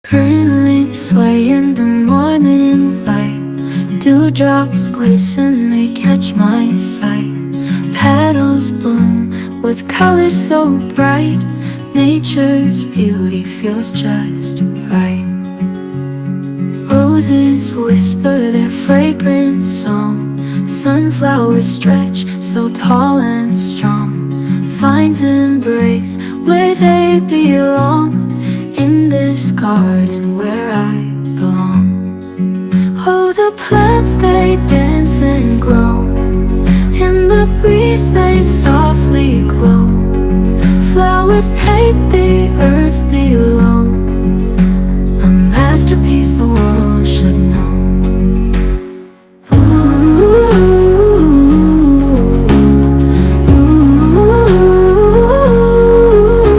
Green leaves sway in the morning light. Dewdrops glisten, they catch my sight. Petals bloom with colors so bright. Nature's beauty feels just right. Roses whisper their fragrant song. Sunflowers stretch so tall and strong. Vines embrace where they belong. In this garden where I belong. Oh, the plants, they dance and grow. In the breeze they softly glow. Flowers paint the earth